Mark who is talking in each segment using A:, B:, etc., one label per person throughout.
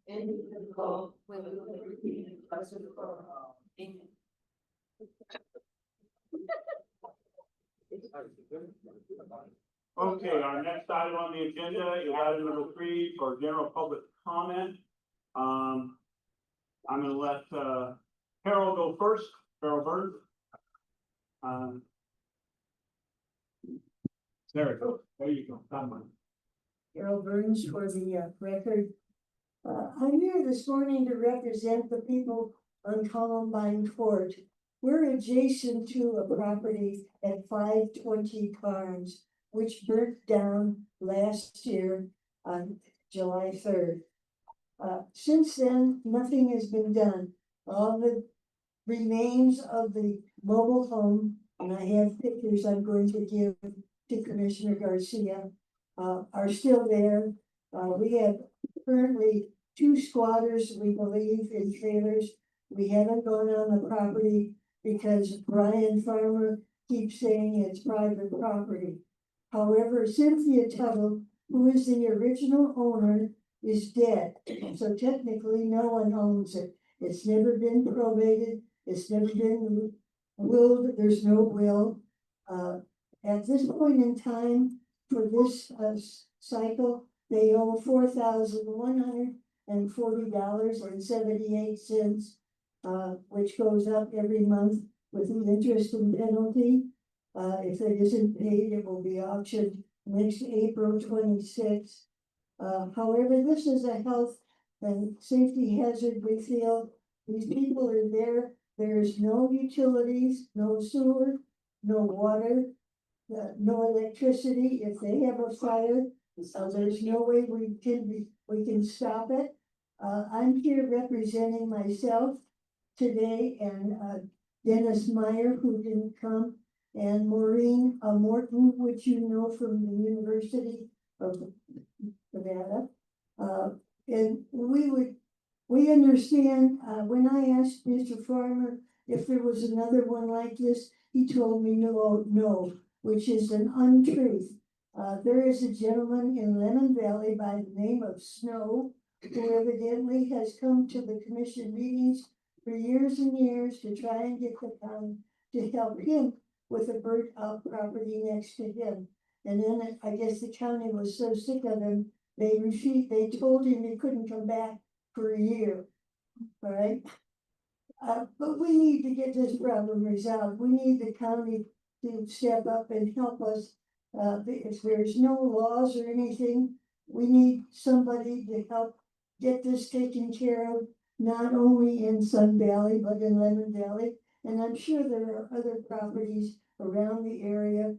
A: indivisible, with liberty and justice for all. Amen.
B: Okay, our next item on the agenda is item number 3 for general public comment. I'm gonna let Carol go first. Carol Bird. There we go. There you go. Come on.
C: Carol Burns for the record. I'm here this morning to represent the people on Columbine Court. We're adjacent to a property at 520 Carnes, which burnt down last year on July 3rd. Since then, nothing has been done. All the remains of the mobile home, and I have pictures I'm going to give to Commissioner Garcia, are still there. We have currently 2 squatters, we believe, in trailers. We haven't gone on the property because Brian Farmer keeps saying it's private property. However, Cynthia Tuttle, who is the original owner, is dead. So technically, no one owns it. It's never been probated. It's never been willed. There's no will. At this point in time, for this cycle, they owe $4,140.78, which goes up every month with the interest and penalty. If it isn't paid, it will be auctioned next April 26th. However, this is a health and safety hazard. We feel these people are there. There's no utilities, no sewer, no water, no electricity. If they have a fire, there's no way we can stop it. I'm here representing myself today and Dennis Meyer, who didn't come, and Maureen Morton, which you know from the University of Nevada. And we understand, when I asked Mr. Farmer if there was another one like this, he told me no, which is an untruth. There is a gentleman in Lemon Valley by the name of Snow, who evidently has come to the commission meetings for years and years to try and get the county to help him with a burnt out property next to him. And then I guess the county was so sick of him, they told him he couldn't come back for a year. All right. But we need to get this problem resolved. We need the county to step up and help us. If there's no laws or anything, we need somebody to help get this taken care of, not only in Sun Valley, but in Lemon Valley. And I'm sure there are other properties around the area,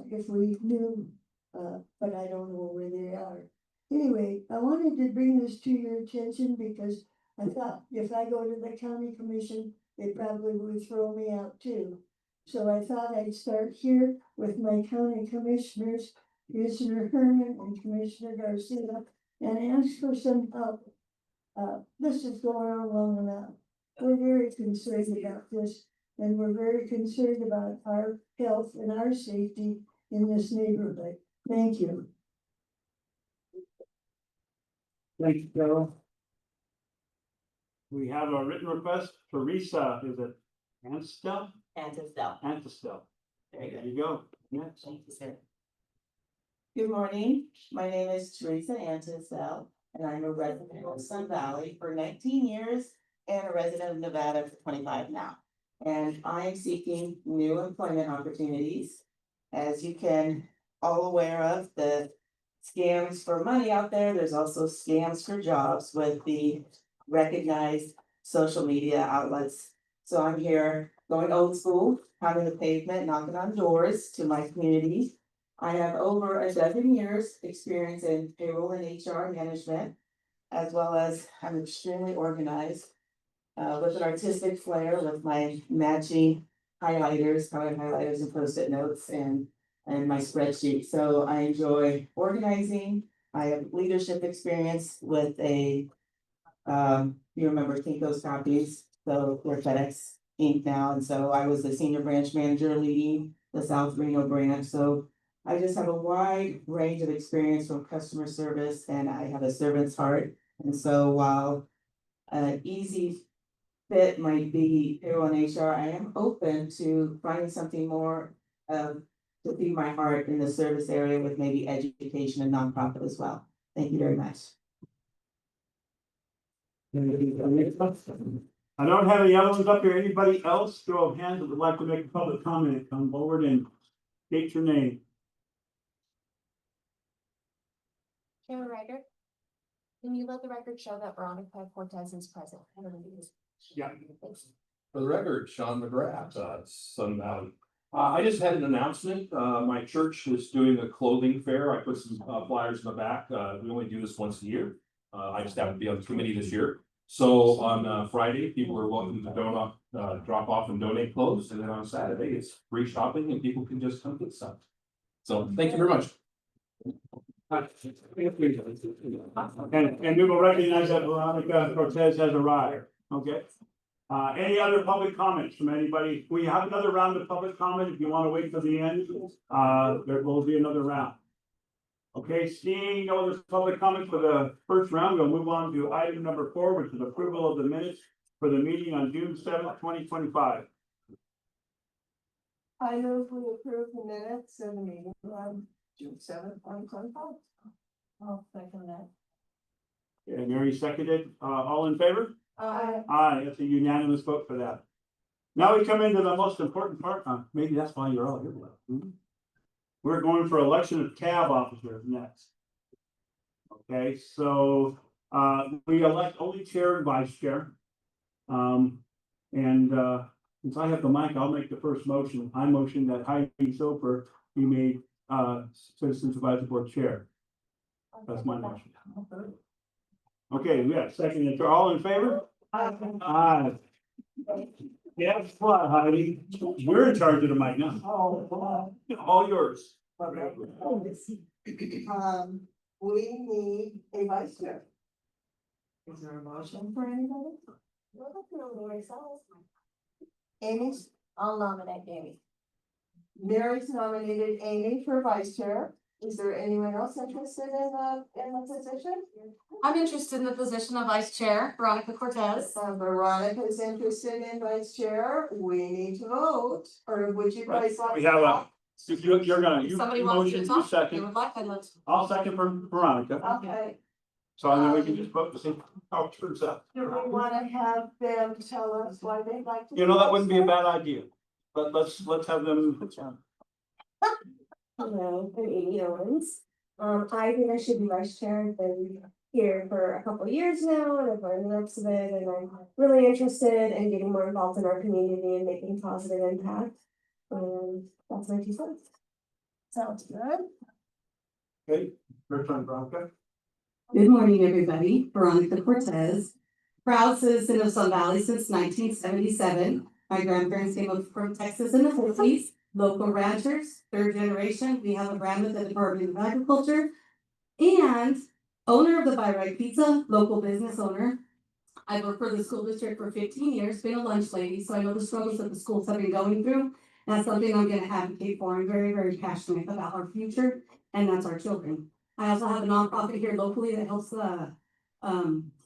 C: if we knew, but I don't know where they are. Anyway, I wanted to bring this to your attention because I thought if I go to the county commission, they probably would throw me out too. So I thought I'd start here with my county commissioners, Commissioner Herman and Commissioner Garcia, and ask for some help. This is going on long enough. We're very concerned about this, and we're very concerned about our health and our safety in this neighborhood. Thank you.
B: Thank you, Carol. We have a written request. Teresa, is it Anstel? Anstel.
D: Very good.
B: There you go. Next.
D: Thank you, sir. Good morning. My name is Teresa Antisell, and I'm a resident of Sun Valley for 19 years and a resident of Nevada for 25 now. And I am seeking new employment opportunities. As you can all aware of, the scams for money out there, there's also scams for jobs with the recognized social media outlets. So I'm here going old school, pounding the pavement, knocking on doors to my community. I have over a dozen years experience in payroll and HR management, as well as I'm extremely organized with an artistic flair with my matching highlighters, colored highlighters and Post-it notes and my spreadsheet. So I enjoy organizing. I have leadership experience with you remember Kinko's Copies, so we're FedEx Inc. now. And so I was the senior branch manager leading the South Reno branch. So I just have a wide range of experience from customer service and I have a servant's heart. And so while an easy fit might be payroll and HR, I am open to finding something more to feed my heart in the service area with maybe education and nonprofit as well. Thank you very much.
B: I don't have any other ones up here. Anybody else, throw a hand that would like to make a public comment, come forward and state your name.
E: Chair Ryder, can you let the record show that Veronica Cortez is present?
B: Yeah.
E: Thanks.
F: For the record, Sean McGrath, Sun Valley. I just had an announcement. My church is doing a clothing fair. I put some flyers in the back. We only do this once a year. I just happened to be on the committee this year. So on Friday, people are welcome to drop off and donate clothes. And then on Saturday, it's free shopping and people can just come get stuff. So thank you very much.
B: And we will recognize that Veronica Cortez has arrived, okay? Any other public comments from anybody? We have another round of public comment. If you want to wait till the end, there will be another round. Okay, seeing no other public comments for the first round, we'll move on to item number 4, which is approval of the minutes for the meeting on June 7th, 2025.
C: I move we approve the minutes of the meeting on June 7th, 2025. I'll second that.
B: Okay, Mary seconded. All in favor?
C: Aye.
B: Aye, that's a unanimous vote for that. Now we come into the most important part. Maybe that's why you're all here. We're going for election of cab officers next. Okay, so we elect only chair and vice chair. Since I have the mic, I'll make the first motion. I motion that Heidi Soper be made Citizens Advisory Board chair. That's my motion. Okay, we have second. All in favor? Aye. Yeah, what, Heidi? We're in charge of the mic now.
C: Oh,
B: All yours.
C: we need a vice chair. Is there a motion for anybody? Amy's,
E: I'll nominate Amy.
C: Mary's nominated Amy for vice chair. Is there anyone else interested in the position?
E: I'm interested in the position of vice chair, Veronica Cortez.
C: Veronica is interested in vice chair. We need to vote, or would you guys like?
B: We have a, you're gonna,
E: If
B: you
E: somebody wants
B: motion,
E: to
B: you
E: talk, you
B: second.
E: would like, I'd love to.
B: I'll second for Veronica.
C: Okay,
B: So then we can just vote to see how it turns out.
C: do we wanna have them tell us why they'd like to?
B: You know, that wouldn't be a bad idea, but let's have them.
G: Hello, I'm Amy Owens. I think I should be vice chair. I've been here for a couple of years now and I've learned lots of it and I'm really interested in getting more involved in our community and making positive impact. And that's my 2 cents.
C: Sounds good.
B: Okay, first one, Veronica.
H: Good morning, everybody. Veronica Cortez, proud citizen of Sun Valley since 1977. My grandparents came up from Texas in the 50s, local ranchers, 3rd generation. We have a brand with the Department of Agriculture and owner of the By Right Pizza, local business owner. I worked for the school district for 15 years, been a lunch lady, so I know the struggles that the schools have been going through. That's something I'm going to advocate for. I'm very, very passionate about our future, and that's our children. I also have a nonprofit here locally that helps I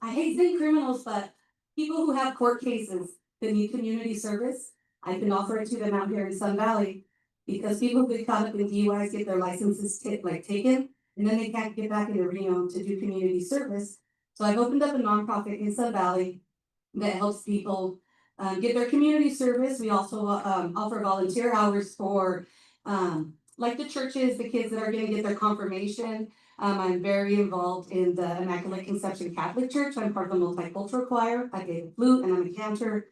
H: hate saying criminals, but people who have court cases that need community service. I can offer it to them out here in Sun Valley because people who get caught up in DUIs get their licenses taken, and then they can't get back into Reno to do community service. So I've opened up a nonprofit in Sun Valley that helps people get their community service. We also offer volunteer hours for like the churches, the kids that are going to get their confirmation. I'm very involved in the Immaculate Conception Catholic Church. I'm part of the multicultural choir. I play the flute and I'm a cantor.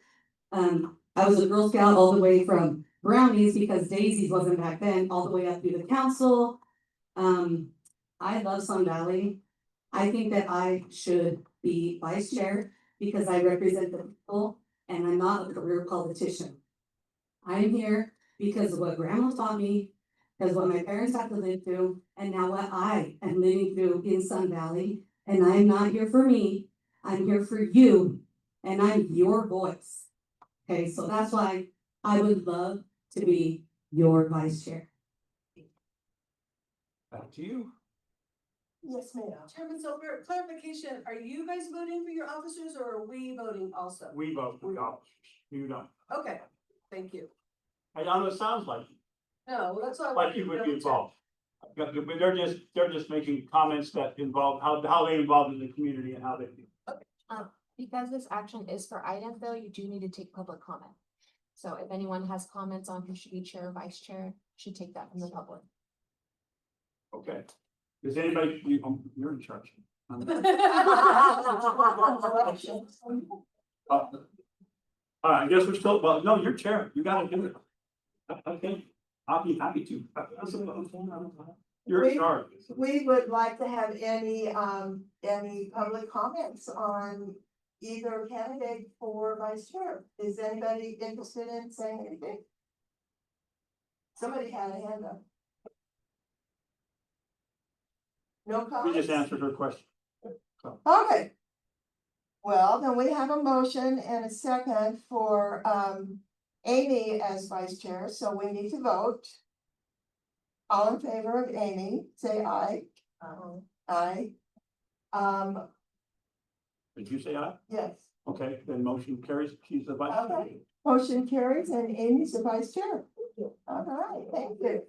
H: I was a Girl Scout all the way from Brownies because Daisies wasn't back then, all the way up through the council. I love Sun Valley. I think that I should be vice chair because I represent the people and I'm not a career politician. I'm here because of what grandma taught me, because what my parents had to live through, and now what I am living through in Sun Valley. And I'm not here for me, I'm here for you, and I'm your voice. Okay, so that's why I would love to be your vice chair.
F: Back to you.
C: Yes, ma'am.
A: Chairman Silver, clarification, are you guys voting for your officers or are we voting also?
B: We vote for the officers, you don't.
A: Okay, thank you.
B: I know it sounds like,
A: No, well, that's what I
B: like
A: wanted
B: you
A: to
B: would be
A: double check.
B: involved. But they're just making comments that involve how they involved in the community and how they feel.
E: Because this action is for item though, you do need to take public comment. So if anyone has comments on who should be chair or vice chair, should take that from the public.
B: Okay. Does anybody, you're in charge. All right, I guess we're still, well, no, you're chair, you gotta do it. Okay, I'll be happy to. You're in charge.
C: We would like to have any public comments on either candidate for vice chair. Is anybody interested in saying anything? Somebody had a hand up. No
B: We
C: comments?
B: just answered her question.
C: Okay. Well, then we have a motion and a second for Amy as vice chair, so we need to vote. All in favor of Amy, say aye. Aye.
B: Did you say aye?
C: Yes,
B: Okay, then motion carries, she's the vice chair.
C: okay. Motion carries and Amy's the vice chair. All right, thank you.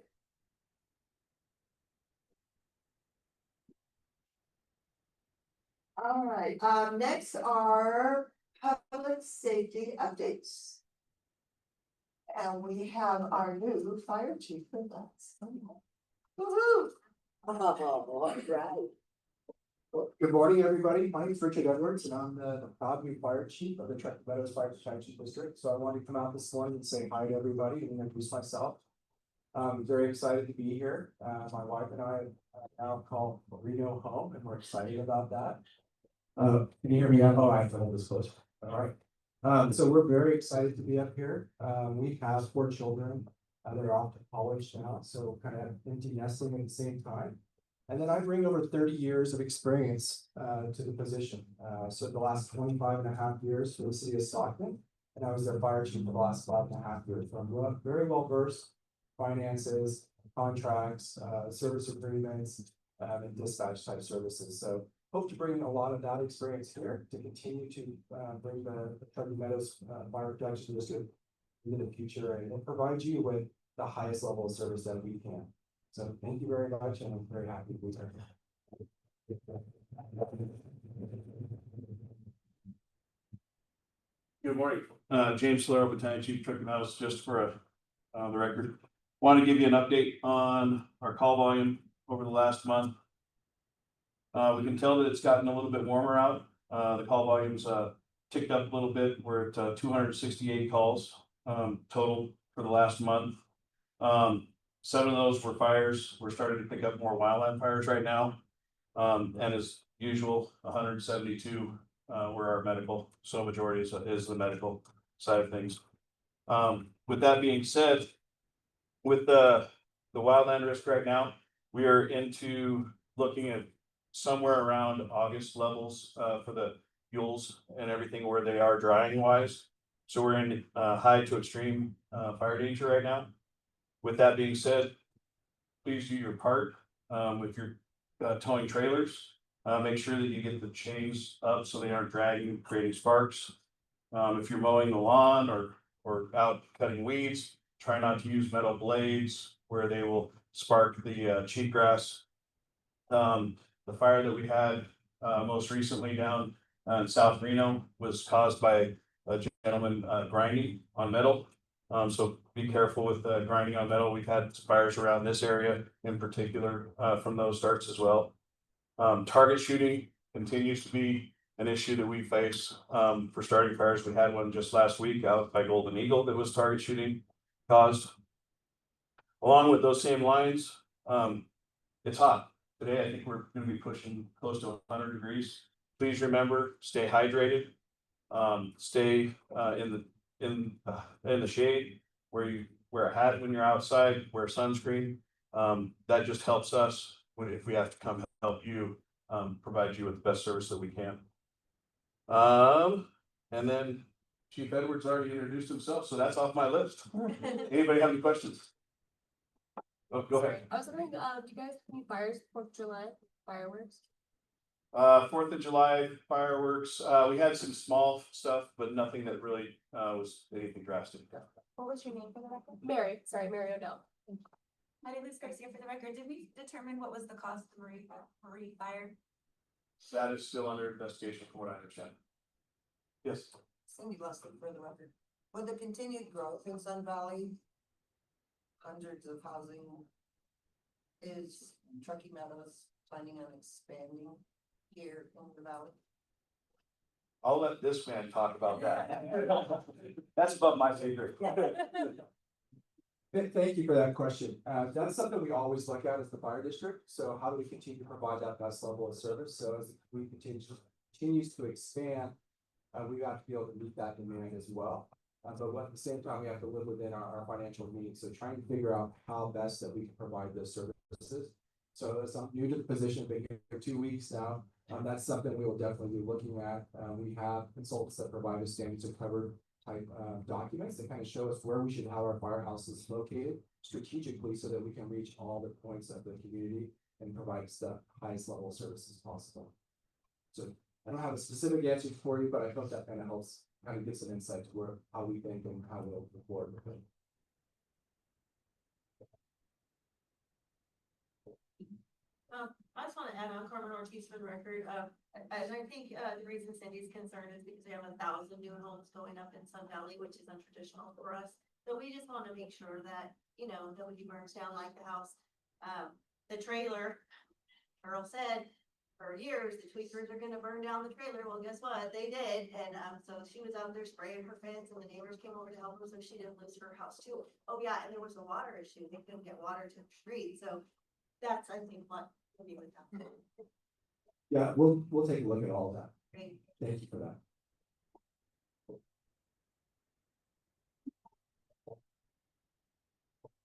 C: All right, next are public safety updates. And we have our new fire chief with us. Woo-hoo! Oh, right.
I: Well, good morning, everybody. My name is Richard Edwards, and I'm the proud new fire chief of the Trenton Meadows Fire Protection District. So I wanted to come out this morning and say hi to everybody and introduce myself. I'm very excited to be here. My wife and I now call Reno home, and we're excited about that. Can you hear me? Oh, I have to hold this close. All right. So we're very excited to be up here. We have 4 children. They're off to college now, so kind of empty nestling at the same time. And then I bring over 30 years of experience to the position. So the last 25 and a half years for the city of Stockton, and I was their fire chief for the last 5.5 years. So I'm very well versed finances, contracts, service agreements, and dispatch type services. So hope to bring a lot of that experience here to continue to bring the Trenton Meadows Fire Protection District into the future and provide you with the highest level of service that we can. So thank you very much, and I'm very happy to be here.
F: Good morning, James Solero, Battalion Chief Trenton Meadows, just for the record. Want to give you an update on our call volume over the last month. We can tell that it's gotten a little bit warmer out. The call volume's ticked up a little bit. We're at 268 calls total for the last month. 7 of those were fires. We're starting to pick up more wildland fires right now. And as usual, 172 were our medical. So majority is the medical side of things. With that being said, with the wildland risk right now, we are into looking at somewhere around August levels for the fuels and everything where they are drying wise. So we're in high to extreme fire danger right now. With that being said, please do your part with your towing trailers. Make sure that you get the chains up so they aren't dragging, creating sparks. If you're mowing the lawn or out cutting weeds, try not to use metal blades where they will spark the cheatgrass. The fire that we had most recently down in South Reno was caused by a gentleman grinding on metal. So be careful with grinding on metal. We've had fires around this area in particular from those starts as well. Target shooting continues to be an issue that we face for starting fires. We had one just last week out by Golden Eagle that was target shooting caused. Along with those same lines, it's hot. Today, I think we're going to be pushing close to 100 degrees. Please remember, stay hydrated. Stay in the shade, where you wear a hat when you're outside, wear sunscreen. That just helps us if we have to come help you, provide you with the best service that we can. And then Chief Edwards already introduced himself, so that's off my list. Anybody have any questions? Oh, go ahead.
E: I was wondering, do you guys have any fires, 4th of July fireworks?
F: 4th of July fireworks, we had some small stuff, but nothing that really, was anything drastic.
E: What was your name for the record? Mary, sorry, Mary Odell.
A: My name is Garcia for the record. Did we determine what was the cost of Marie fire?
F: That is still under investigation from what I understand. Yes,
J: Cindy Lustig for the record. With the continued growth in Sun Valley, hundreds of housing, is Truckee Meadows planning on expanding here in the valley?
F: I'll let this man talk about that. That's above my pay grade.
I: Thank you for that question. That's something we always look at as the fire district. So how do we continue to provide that best level of service? So as we continues to expand, we have to be able to meet that demand as well. But at the same time, we have to live within our financial means. So trying to figure out how best that we can provide those services. So as I'm new to the position, been here for 2 weeks now. That's something we will definitely be looking at. We have consultants that provide us standards of cover type documents that kind of show us where we should have our firehouses located strategically so that we can reach all the points of the community and provide the highest level of services possible. So I don't have a specific answer for you, but I hope that kind of helps kind of get some insight to where how we think and how we'll move forward with it.
K: I just want to add on Carmen Ortiz for the record. I think the reason Cindy's concerned is because we have 1,000 new homes going up in Sun Valley, which is untraditional for us. So we just want to make sure that, you know, nobody burns down like the house. The trailer, Earl said, for years, the tweakers are gonna burn down the trailer. Well, guess what? They did. And so she was out there spraying her fence and the neighbors came over to help her so she didn't lose her house too. Oh yeah, and there was a water issue. They couldn't get water to the street. So that's, I think, what will be with that.
I: Yeah, we'll take a look at all of that.
K: Great.
I: Thank you for that.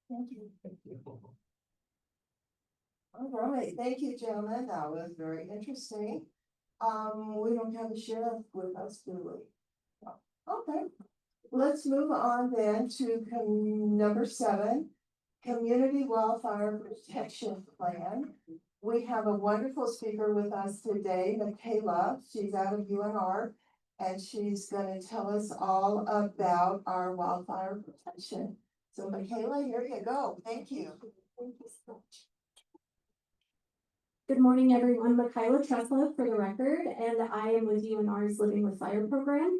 C: Thank you.
I: Thank you.
C: All right, thank you, gentlemen. That was very interesting. We don't have a sheriff with us, do we? Okay, let's move on then to number 7, Community Wildfire Protection Plan. We have a wonderful speaker with us today, Michaela. She's out of UNR, and she's gonna tell us all about our wildfire protection. So Michaela, here you go. Thank you.
G: Thank you so much. Good morning, everyone. Michaela Tresla for the record, and I am with UNR's Living with Fire program.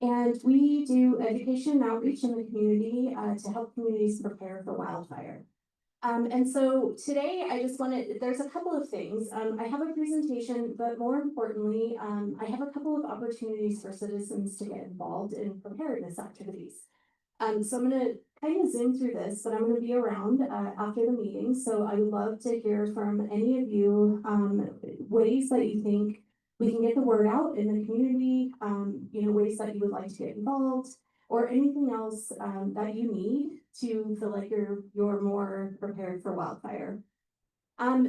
G: And we do education and outreach in the community to help communities prepare for wildfire. And so today I just wanted, there's a couple of things. I have a presentation, but more importantly, I have a couple of opportunities for citizens to get involved in preparedness activities. So I'm going to kind of zoom through this, but I'm going to be around after the meeting. So I would love to hear from any of you ways that you think we can get the word out in the community, you know, ways that you would like to get involved, or anything else that you need to feel like you're more prepared for wildfire.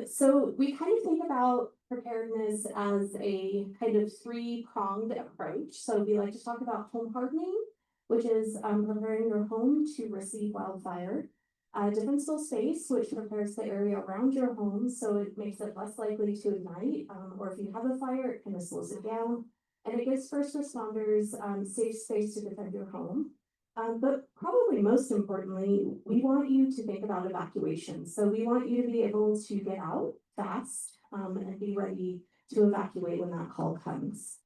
G: So we kind of think about preparedness as a kind of 3-pronged approach. So we like to talk about home hardening, which is preparing your home to receive wildfire. Defensible space, which prepares the area around your home so it makes it less likely to ignite, or if you have a fire, it kind of slows it down. And it gives first responders safe space to defend your home. But probably most importantly, we want you to think about evacuation. So we want you to be able to get out fast and be ready to evacuate when that call comes.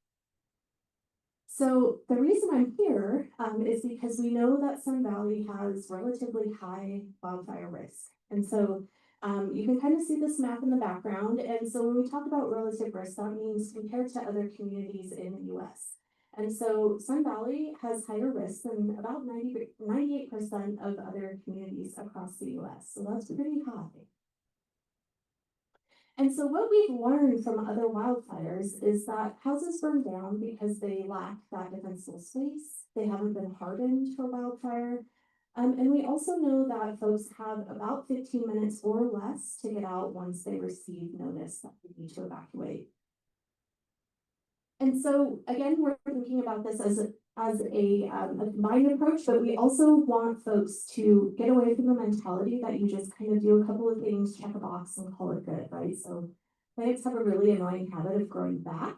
G: So the reason I'm here is because we know that Sun Valley has relatively high wildfire risk. And so you can kind of see this map in the background. And so when we talk about relative risk, that means compared to other communities in the US. And so Sun Valley has higher risk than about 98% of other communities across the US. So that's pretty high. And so what we've learned from other wildfires is that houses burn down because they lack that defensible space. They haven't been hardened for wildfire. And we also know that folks have about 15 minutes or less to get out once they receive notice that they need to evacuate. And so again, we're thinking about this as as a combined approach, but we also want folks to get away from the mentality that you just kind of do a couple of things, check a box and call it good, right? So plants have a really annoying habit of growing back.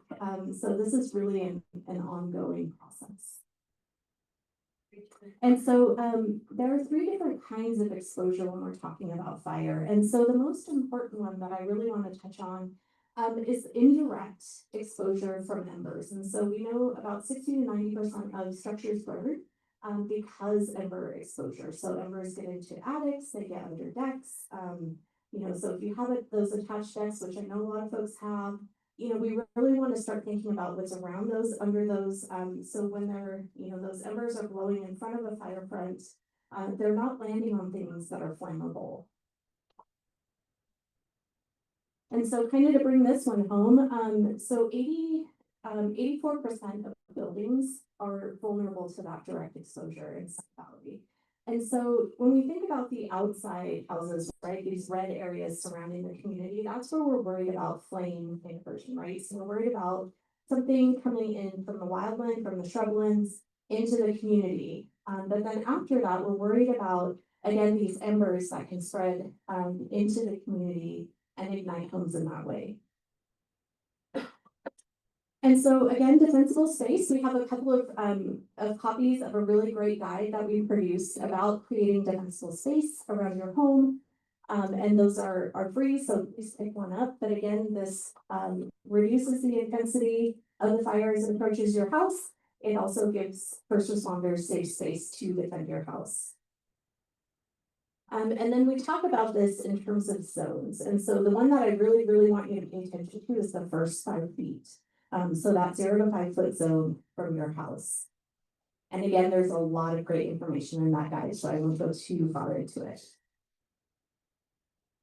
G: So this is really an ongoing process. And so there are three different kinds of exposure when we're talking about fire. And so the most important one that I really want to touch on is indirect exposure from embers. And so we know about 60 to 90% of structures burn because ember exposure. So embers get into attics, they get under decks. You know, so if you have those attached decks, which I know a lot of folks have, you know, we really want to start thinking about what's around those, under those. So when they're, you know, those embers are blowing in front of a fire front, they're not landing on things that are flammable. And so kind of to bring this one home, so 84% of buildings are vulnerable to that direct exposure in Sun Valley. And so when we think about the outside houses, right, these red areas surrounding the community, that's where we're worried about flame incursion, right? So we're worried about something coming in from the wildland, from the shrublands into the community. But then after that, we're worried about, again, these embers that can spread into the community and ignite homes in that way. And so again, defensible space, we have a couple of copies of a really great guide that we produced about creating defensible space around your home. And those are free, so please pick one up. But again, this reduces the intensity of the fire as it approaches your house. It also gives first responders safe space to defend your house. And then we talk about this in terms of zones. And so the one that I really, really want you to pay attention to is the first 5 feet. So that 0 to 5 foot zone from your house. And again, there's a lot of great information in that guide, so I won't go too far into it.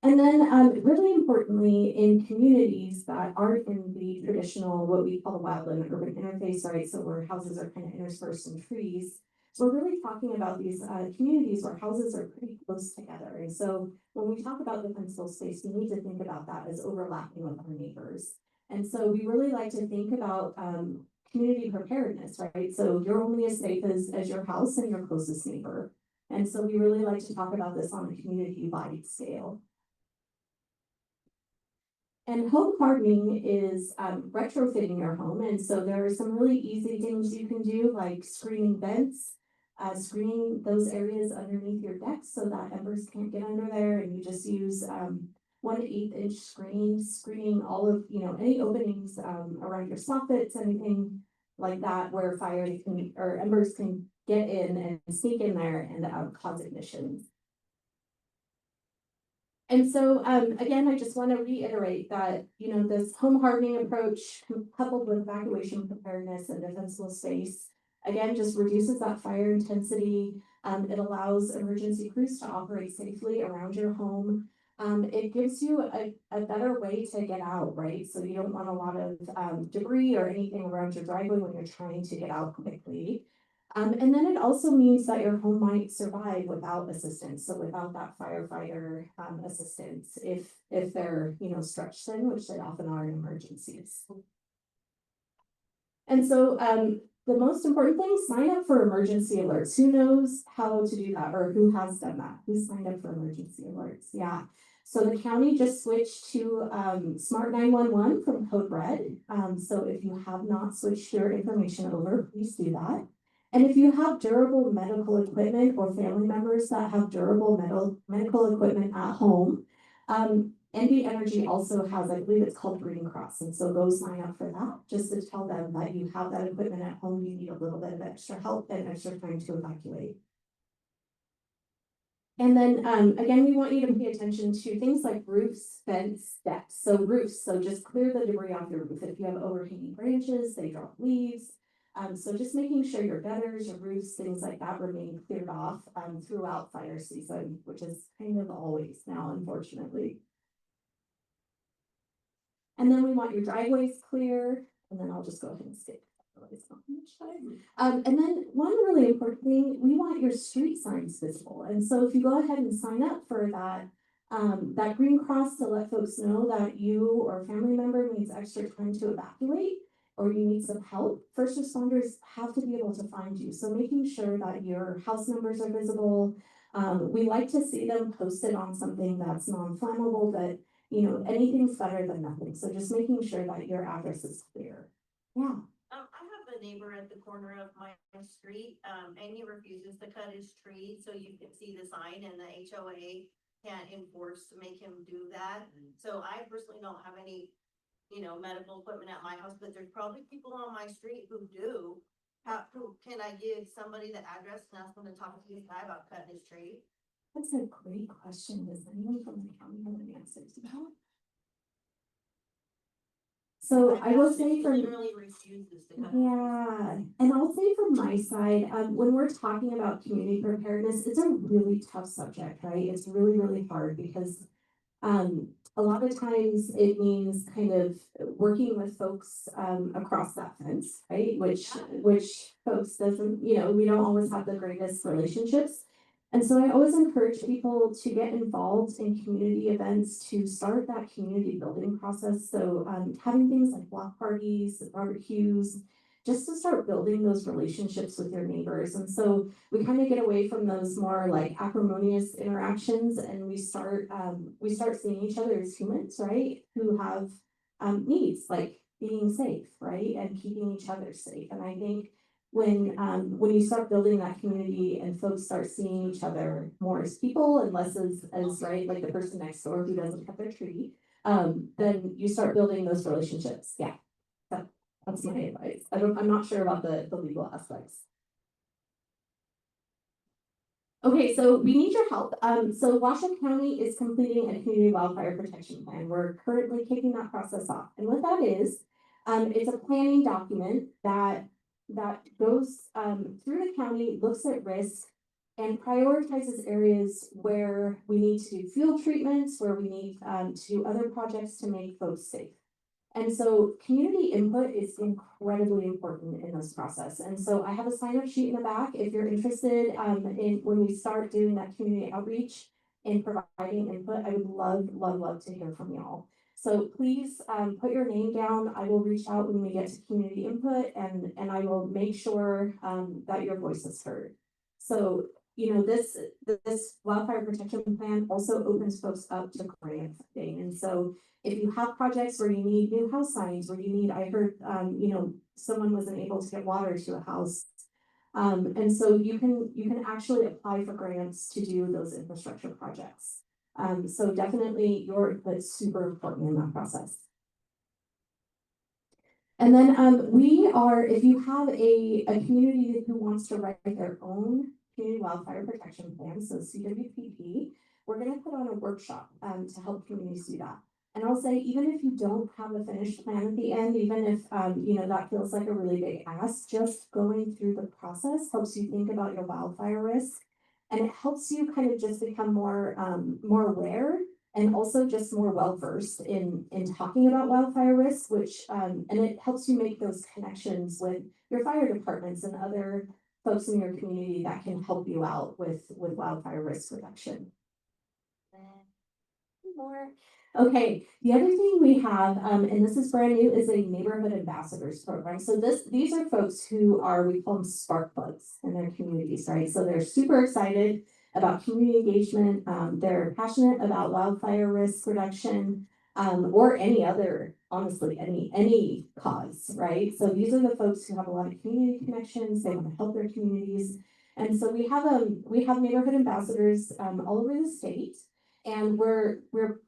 G: And then really importantly, in communities that aren't in the traditional, what we call the wildland urban interface, right? So where houses are kind of interspersed in trees. We're really talking about these communities where houses are pretty close together. And so when we talk about defensible space, we need to think about that as overlapping with our neighbors. And so we really like to think about community preparedness, right? So you're only as safe as your house and your closest neighbor. And so we really like to talk about this on a community-wide scale. And home hardening is retrofitting your home. And so there are some really easy things you can do, like screening vents, screening those areas underneath your deck so that embers can't get under there. And you just use 1/8 inch screening all of, you know, any openings around your soffits, anything like that where fire can, or embers can get in and sneak in there and cause ignitions. And so, again, I just want to reiterate that, you know, this home hardening approach coupled with evacuation preparedness and defensible space, again, just reduces that fire intensity. It allows emergency crews to operate safely around your home. It gives you a better way to get out, right? So you don't want a lot of debris or anything around your driveway when you're trying to get out quickly. And then it also means that your home might survive without assistance, so without that firefighter assistance, if they're, you know, stretched thin, which they often are in emergencies. And so the most important thing, sign up for emergency alerts. Who knows how to do that, or who has done that? Who's signed up for emergency alerts? Yeah. So the county just switched to Smart 911 from Code Red. So if you have not switched your information over, please do that. And if you have durable medical equipment or family members that have durable medical equipment at home, NV Energy also has, I believe it's called Green Cross. And so go sign up for that, just to tell them that you have that equipment at home, you need a little bit of extra help and extra time to evacuate. And then again, we want you to pay attention to things like roofs, vents, decks. So roofs, so just clear the debris off your roof. If you have overhanging branches, they drop leaves. So just making sure your gutters, your roofs, things like that remain cleared off throughout fire season, which is kind of always now, unfortunately. And then we want your driveways clear, and then I'll just go ahead and skip. And then one really important thing, we want your street signs visible. And so if you go ahead and sign up for that, that Green Cross to let folks know that you or family member needs extra time to evacuate, or you need some help, first responders have to be able to find you. So making sure that your house numbers are visible. We like to see them posted on something that's non-flammable, but anything's better than nothing. So just making sure that your address is clear. Yeah.
K: I have a neighbor at the corner of my street, and he refuses to cut his tree, so you can see the sign, and the HOA can't enforce to make him do that. So I personally don't have any, medical equipment at my house, but there's probably people on my street who do. Who can I give somebody the address and ask them to talk to this guy about cutting his tree?
G: That's a great question. Does anyone from the county have any answers to that? So I will say
K: He
G: from,
K: literally refuses to cut.
G: yeah, and I'll say from my side, when we're talking about community preparedness, it's a really tough subject, right? It's really, really hard because a lot of times it means kind of working with folks across that fence, right? Which folks doesn't, we don't always have the greatest relationships. And so I always encourage people to get involved in community events to start that community building process. So having things like block parties, barbecues, just to start building those relationships with your neighbors. And so we kind of get away from those more like acrimonious interactions, and we start seeing each other as humans, right? Who have needs like being safe, right? And keeping each other safe. And I think when you start building that community and folks start seeing each other more as people and less as right, like the person next door who doesn't cut their tree, then you start building those relationships. Yeah. That's my advice. I'm not sure about the legal aspects. Okay, so we need your help. So Washoe County is completing a community wildfire protection plan. We're currently kicking that process off. And what that is, it's a planning document that goes through the county, looks at risk, and prioritizes areas where we need to do field treatments, where we need to do other projects to make folks safe. And so community input is incredibly important in this process. And so I have a sign-up sheet in the back if you're interested in when we start doing that community outreach and providing input. I would love to hear from y'all. So please put your name down. I will reach out when we get to community input, and I will make sure that your voice is heard. So this wildfire protection plan also opens folks up to grant funding. And so if you have projects where you need new house signs, where you need, I heard, someone wasn't able to get water to a house. And so you can actually apply for grants to do those infrastructure projects. So definitely your input is super important in that process. And then if you have a community who wants to write their own community wildfire protection plan, so CWPP, we're going to put on a workshop to help communities do that. And I'll say, even if you don't have a finished plan at the end, even if, that feels like a really big ask, just going through the process helps you think about your wildfire risk. And it helps you kind of just become more aware and also just more well-versed in talking about wildfire risk, and it helps you make those connections with your fire departments and other folks in your community that can help you out with wildfire risk reduction. More. Okay, the other thing we have, and this is brand new, is a neighborhood ambassadors program. So these are folks who we call them spark plugs in their communities, right? So they're super excited about community engagement. They're passionate about wildfire risk reduction, or any other, honestly, any cause, right? So these are the folks who have a lot of community connections. They want to help their communities. And so we have neighborhood ambassadors all over the state. And we're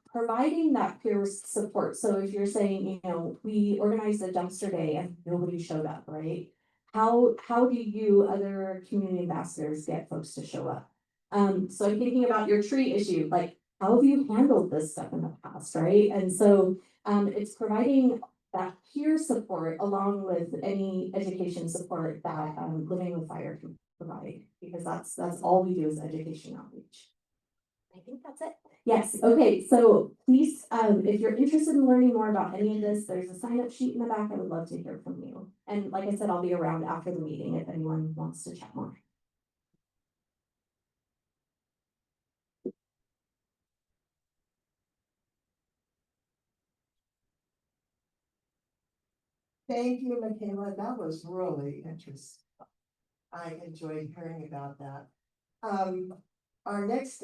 G: providing that peer support. So if you're saying, we organized a dumpster day and nobody showed up, right? How do you, other community ambassadors, get folks to show up? So I'm thinking about your tree issue, like how have you handled this stuff in the past, right? And so it's providing that peer support along with any education support that Living with Fire can provide, because that's all we do is education outreach. I think that's it. Yes, okay, so please, if you're interested in learning more about any of this, there's a sign-up sheet in the back. I would love to hear from you. And like I said, I'll be around after the meeting if anyone wants to chat more.
C: Thank you, Michaela. That was really interesting. I enjoyed hearing about that. Our next,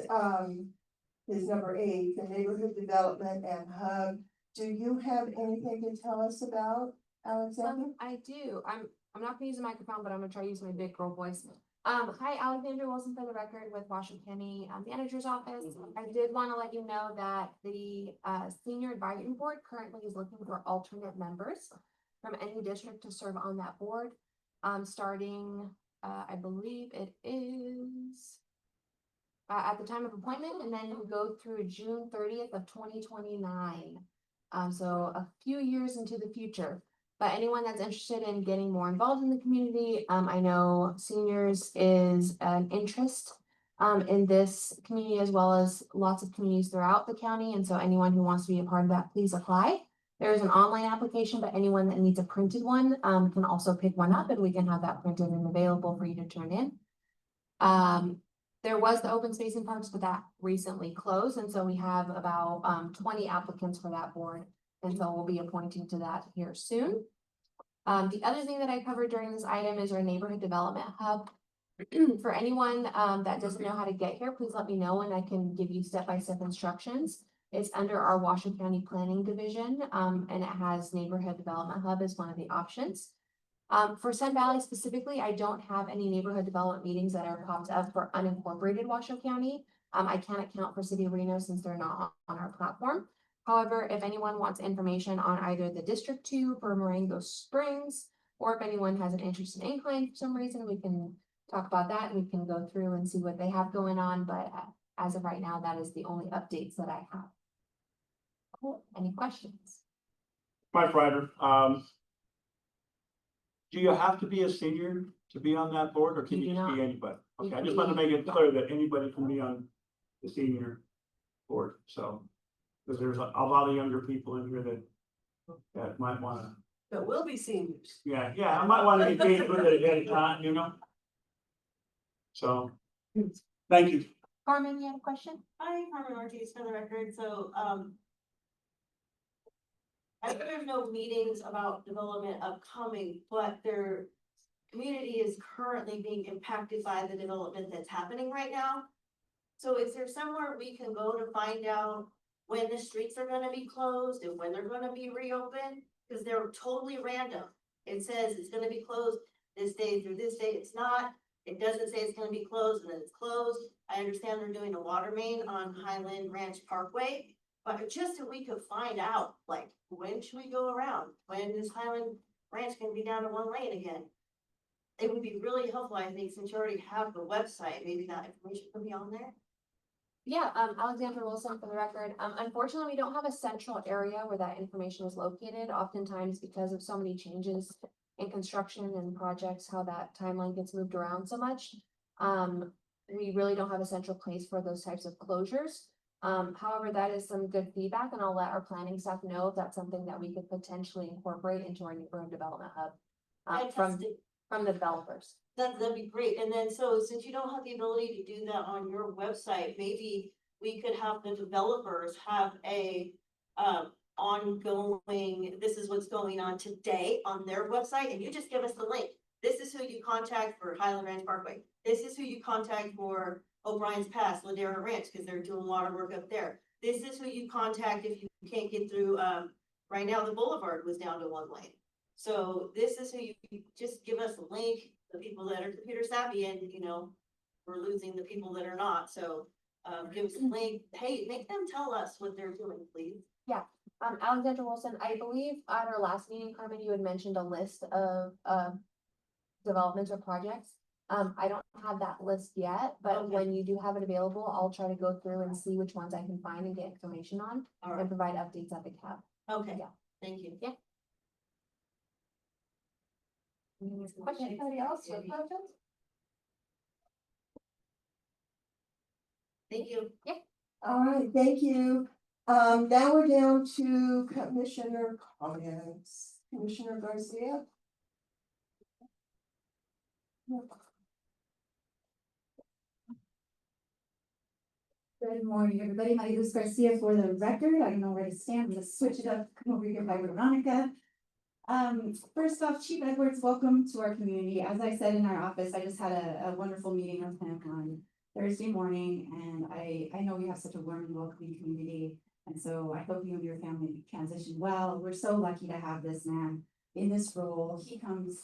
C: is number 8, the neighborhood development and hub. Do you have anything to tell us about, Alexander?
E: I do. I'm not gonna use a microphone, but I'm gonna try to use my big girl voice. Hi, Alexander Wilson for the record with Washoe County Manager's Office. I did want to let you know that the Senior Advisory Board currently is looking for alternate members from any district to serve on that board. Starting, I believe it is at the time of appointment, and then we go through June 30th of 2029. So a few years into the future. But anyone that's interested in getting more involved in the community, I know seniors is an interest in this community as well as lots of communities throughout the county. And so anyone who wants to be a part of that, please apply. There is an online application, but anyone that needs a printed one can also pick one up and we can have that printed and available for you to turn in. There was the open space and parks, but that recently closed. And so we have about 20 applicants for that board. And so we'll be appointing to that here soon. The other thing that I covered during this item is our neighborhood development hub. For anyone that doesn't know how to get here, please let me know and I can give you step-by-step instructions. It's under our Washoe County Planning Division, and it has neighborhood development hub as one of the options. For Sun Valley specifically, I don't have any neighborhood development meetings that are popped up for unincorporated Washoe County. I can't account for City of Reno since they're not on our platform. However, if anyone wants information on either the District 2 for Marengo Springs, or if anyone has an interest in incline for some reason, we can talk about that and we can go through and see what they have going on. But as of right now, that is the only updates that I have. Cool. Any questions?
B: Mike Ryder, do you have to be a senior to be on that board or can
E: You
B: you
E: do
B: just be
E: not.
B: anybody?
E: You
B: Okay, I
E: can
B: just
E: be-
B: want to make it clear that anybody can be on the senior board, so. Because there's a lot of younger people in here that might wanna,
J: But we'll be seniors.
B: yeah, I might wanna be paid for it ahead of time, you know? So, thank you.
E: Carmen, you have a question?
K: Hi, Carmen Ortiz for the record, so, I know there's no meetings about development upcoming, but their community is currently being impacted by the development that's happening right now. So is there somewhere we can go to find out when the streets are gonna be closed and when they're gonna be reopened? Cause they're totally random. It says it's gonna be closed this day through this day, it's not. It doesn't say it's gonna be closed and then it's closed. I understand they're doing a water main on Highland Ranch Parkway. But just so we could find out, like, when should we go around? When is Highland Ranch gonna be down to 1 lane again? It would be really helpful, I think, since you already have the website, maybe that information could be on there.
E: Yeah, Alexander Wilson for the record. Unfortunately, we don't have a central area where that information is located, oftentimes because of so many changes in construction and projects, how that timeline gets moved around so much. We really don't have a central place for those types of closures. However, that is some good feedback and I'll let our planning staff know if that's something that we could potentially incorporate into our neighborhood development hub.
K: Fantastic.
E: From the developers.
K: That'd be great. And then, so since you don't have the ability to do that on your website, maybe we could have the developers have a ongoing, this is what's going on today on their website, and you just give us the link. This is who you contact for Highland Ranch Parkway. This is who you contact for O'Brien's Pass, Ladera Ranch, because they're doing water work up there. This is who you contact if you can't get through, right now the boulevard was down to 1 lane. So this is who you just give us the link, the people that are computer savvy and, you know, we're losing the people that are not. So, give us a link. Hey, make them tell us what they're doing, please.
E: Alexander Wilson, I believe at our last meeting, Carmen, you had mentioned a list of developments or projects. I don't have that list yet, but
K: Okay.
E: when you do have it available, I'll try to go through and see which ones I can find and get information on
K: All
E: and
K: right.
E: provide updates at the CAB.
K: Okay.
E: Yeah.
K: Thank you.
E: Question, anybody else? Or questions?
K: Thank you.
C: All right, thank you. Now we're down to commissioner comments. Commissioner Garcia?
L: Good morning, everybody. My name is Garcia for the record. I don't know where to stand. I'm gonna switch it up, come over here by Veronica.
H: First off, Chief Edwards, welcome to our community. As I said in our office, I just had a wonderful meeting with him on Thursday morning, and I know we have such a warm and welcoming community. And so I hope you and your family transition well. We're so lucky to have this man in this role. He comes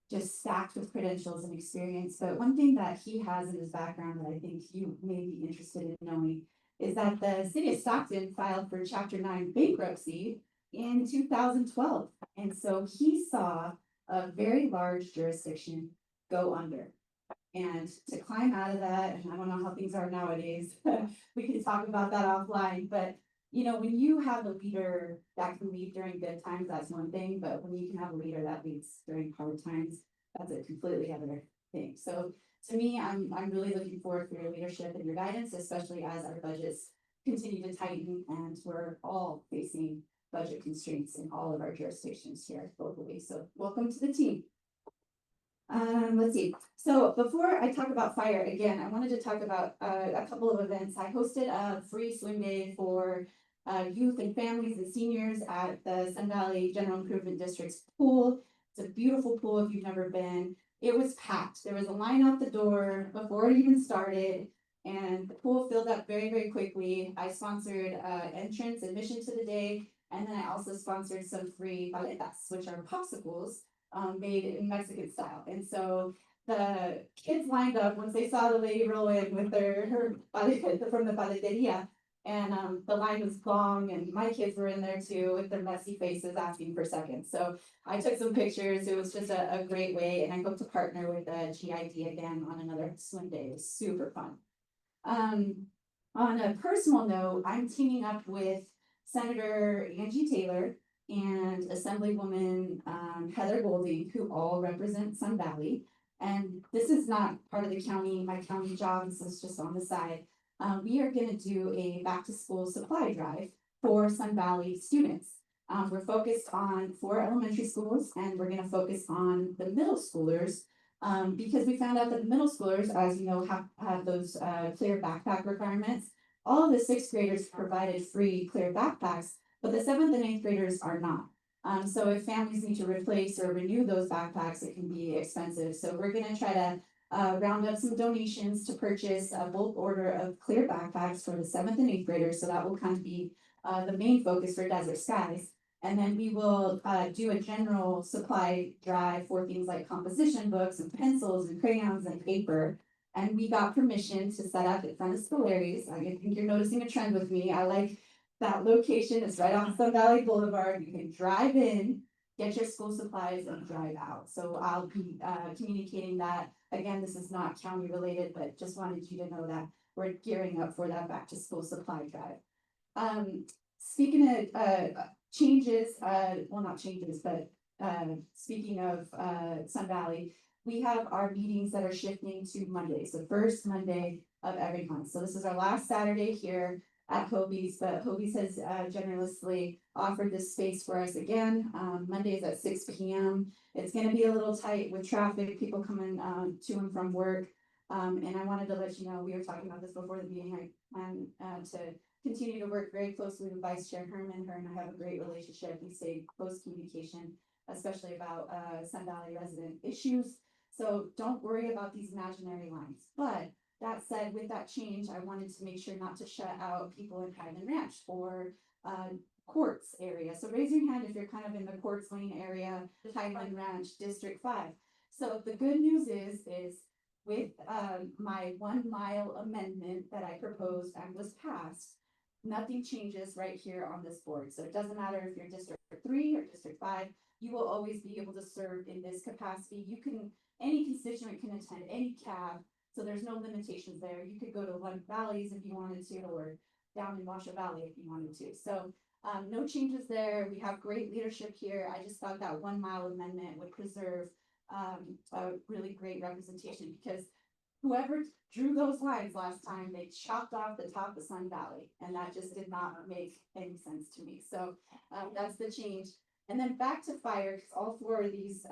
H: just stacked with credentials and experience. But one thing that he has in his background that I think you may be interested in knowing is that the city of Stockton filed for Chapter 9 bankruptcy in 2012. And so he saw a very large jurisdiction go under. And to climb out of that, and I don't know how things are nowadays, we can talk about that offline, but you know, when you have a leader that can lead during good times, that's one thing, but when you can have a leader that leads during hard times, that's a completely other thing. So to me, I'm really looking forward for your leadership and your guidance, especially as our budgets continue to tighten and we're all facing budget constraints in all of our jurisdictions here locally. So welcome to the team. Let's see. So before I talk about fire again, I wanted to talk about a couple of events. I hosted a free swim day for youth and families and seniors at the Sun Valley General Improvement District's pool. It's a beautiful pool if you've never been. It was packed. There was a line out the door before it even started, and the pool filled up very, very quickly. I sponsored entrance admission to the day, and then I also sponsored some free paletas, which are popsicles made in Mexican style. And so the kids lined up once they saw the lady roll in with her paleta from the paleteria, and the line was long, and my kids were in there too with their messy faces asking for seconds. So I took some pictures. It was just a great way, and I hope to partner with GID again on another swim day. It was super fun. On a personal note, I'm teaming up with Senator Angie Taylor and Assemblywoman Heather Golding, who all represent Sun Valley. And this is not part of the county, my county job, this is just on the side. We are gonna do a back to school supply drive for Sun Valley students. We're focused on 4 elementary schools, and we're gonna focus on the middle schoolers. Because we found out that the middle schoolers, as you know, have those clear backpack requirements. All of the 6th graders provided free clear backpacks, but the 7th and 8th graders are not. So if families need to replace or renew those backpacks, it can be expensive. So we're gonna try to round up some donations to purchase a bulk order of clear backpacks for the 7th and 8th graders. So that will kind of be the main focus for Desert Skies. And then we will do a general supply drive for things like composition books and pencils and crayons and paper. And we got permission to set up in front of Scolaries. I think you're noticing a trend with me. I like that location. It's right on Sun Valley Boulevard. You can drive in, get your school supplies, and drive out. So I'll be communicating that. Again, this is not county related, but just wanted you to know that we're gearing up for that back to school supply drive. Speaking of changes, well, not changes, but speaking of Sun Valley, we have our meetings that are shifting to Mondays, the first Monday of every month. So this is our last Saturday here at Hobie's, but Hobie's has generously offered this space for us again. Mondays at 6 p.m. It's gonna be a little tight with traffic, people coming to and from work. And I wanted to let you know, we were talking about this before the meeting. I plan to continue to work very closely with Vice Chair Herman. Her and I have a great relationship. We stay close communication, especially about Sun Valley resident issues. So don't worry about these imaginary lines. But that said, with that change, I wanted to make sure not to shut out people in Highland Ranch or Quartz area. So raise your hand if you're kind of in the Quartz Lane area, Highland Ranch, District 5. So the good news is with my 1 mile amendment that I proposed and was passed, nothing changes right here on this board. So it doesn't matter if you're District 3 or District 5, you will always be able to serve in this capacity. You can, any constituent can attend any CAB, so there's no limitations there. You could go to Lund Valleys if you wanted to, or down in Washoe Valley if you wanted to. So no changes there. We have great leadership here. I just thought that 1 mile amendment would preserve a really great representation, because whoever drew those lines last time, they chopped off the top of Sun Valley, and that just did not make any sense to me. So that's the change. And then back to fire, because all 4 of these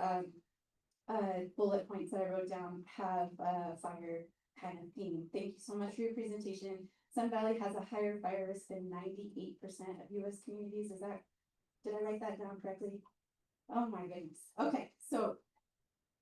H: bullet points that I wrote down have fire kind of theme. Thank you so much for your presentation. Sun Valley has a higher fire risk than 98% of US communities. Is that, did I write that down correctly? Oh my goodness. Okay, so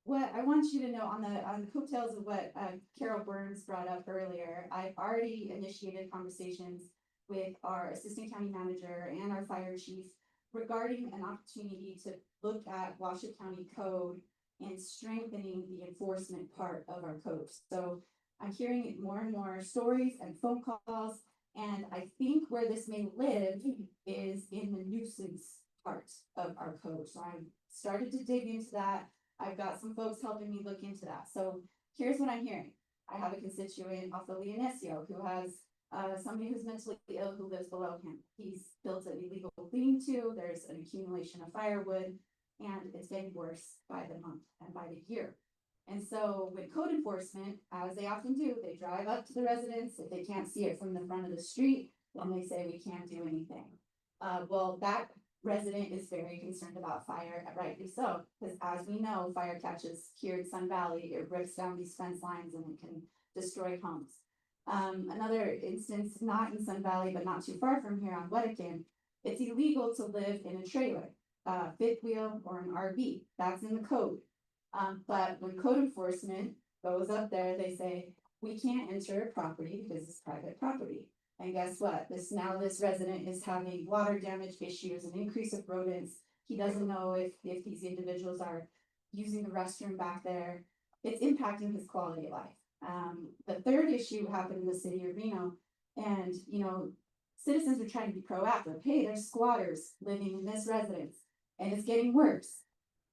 H: what I want you to know on the coattails of what Carol Burns brought up earlier, I've already initiated conversations with our assistant county manager and our fire chief regarding an opportunity to look at Washoe County code and strengthening the enforcement part of our code. So I'm hearing more and more stories and phone calls, and I think where this may live is in the nuisance part of our code. So I started to dig into that. I've got some folks helping me look into that. So here's what I'm hearing. I have a constituent off of Leonesio who has somebody who's mentally ill who lives below him. He's built an illegal lean-to, there's an accumulation of firewood, and it's getting worse by the month and by the year. And so with code enforcement, as they often do, they drive up to the residence. If they can't see it from the front of the street, then they say we can't do anything. Well, that resident is very concerned about fire, rightly so, because as we know, fire catches here in Sun Valley, it rips down these fence lines and it can destroy homes. Another instance, not in Sun Valley, but not too far from here on Wedekin, it's illegal to live in a trailer, fifth wheel or an RV. That's in the code. But when code enforcement goes up there, they say, we can't enter a property because it's private property. And guess what? This resident is having water damage issues, an increase of rodents. He doesn't know if these individuals are using the restroom back there. It's impacting his quality of life. The third issue happened in the city of Reno, and citizens are trying to be proactive. Hey, there's squatters living in this residence, and it's getting worse.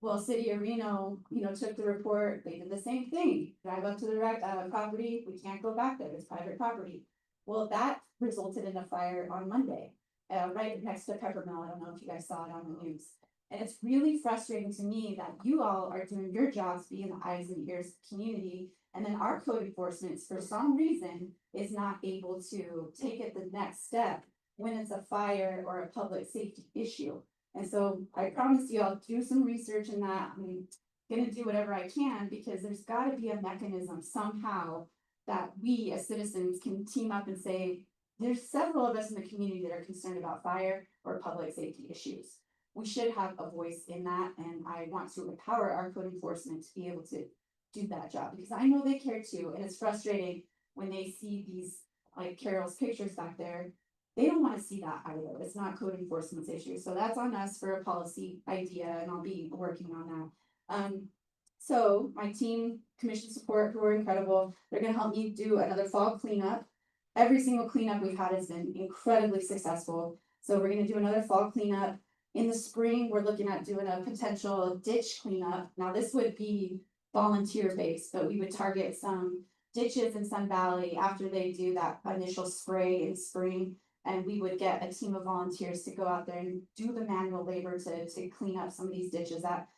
H: Well, city of Reno, took the report. They did the same thing. Drive up to the property. We can't go back there. It's private property. Well, that resulted in a fire on Monday, right next to Peppermill. I don't know if you guys saw it on the news. And it's really frustrating to me that you all are doing your jobs, being the eyes and ears of the community, and then our code enforcement, for some reason, is not able to take it the next step when it's a fire or a public safety issue. And so I promise you, I'll do some research in that. I'm gonna do whatever I can, because there's gotta be a mechanism somehow that we as citizens can team up and say, there's several of us in the community that are concerned about fire or public safety issues. We should have a voice in that, and I want to empower our code enforcement to be able to do that job, because I know they care too, and it's frustrating when they see these, like Carol's pictures back there. They don't want to see that either. It's not code enforcement's issue. So that's on us for a policy idea, and I'll be working on that. So my team, commission support, who are incredible, they're gonna help me do another fall cleanup. Every single cleanup we've had has been incredibly successful. So we're gonna do another fall cleanup. In the spring, we're looking at doing a potential ditch cleanup. Now, this would be volunteer based, but we would target some ditches in Sun Valley after they do that initial spray in spring. And we would get a team of volunteers to go out there and do the manual labor to clean up some of these ditches that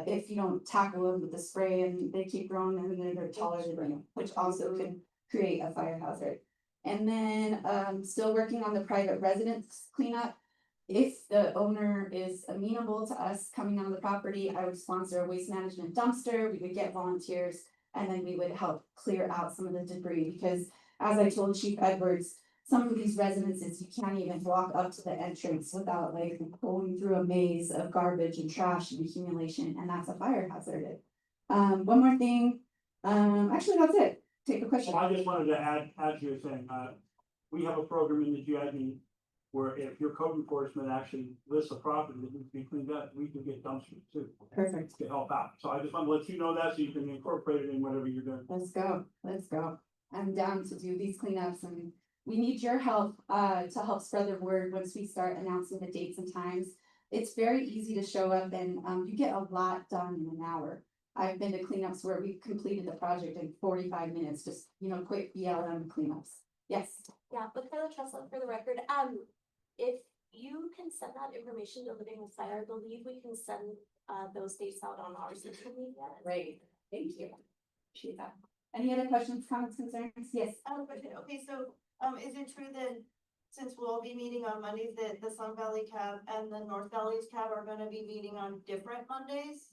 H: if you don't tackle them with the spray and they keep growing, then they're taller than you, which also can create a fire hazard. And then still working on the private residence cleanup. If the owner is amenable to us coming on the property, I would sponsor a waste management dumpster. We would get volunteers, and then we would help clear out some of the debris, because as I told Chief Edwards, some of these residences, you can't even walk up to the entrance without like going through a maze of garbage and trash and accumulation, and that's a fire hazard. One more thing, actually that's it. Take a question.
B: Well, I just wanted to add to your thing, we have a program in the GID where if your code enforcement actually lists a property that needs to be cleaned up, we can get dumpsters too.
H: Perfect.
B: To help out. So I just want to let you know that so you can incorporate it in whatever you're doing.
H: Let's go. Let's go. I'm down to do these cleanups, and we need your help to help spread the word once we start announcing the dates and times. It's very easy to show up, and you get a lot done in an hour. I've been to cleanups where we've completed the project in 45 minutes, just quick BLM cleanups. Yes.
A: Yeah, but Kyla Tressler for the record, if you can send that information to Living with Fire, I believe we can send those dates out on our social media.
H: Great. Thank you. Appreciate that. Any other questions, comments, concerns? Yes.
K: Okay, so, is it true that since we'll be meeting on Mondays, that the Sun Valley Cab and the North Valley's Cab are gonna be meeting on different Mondays?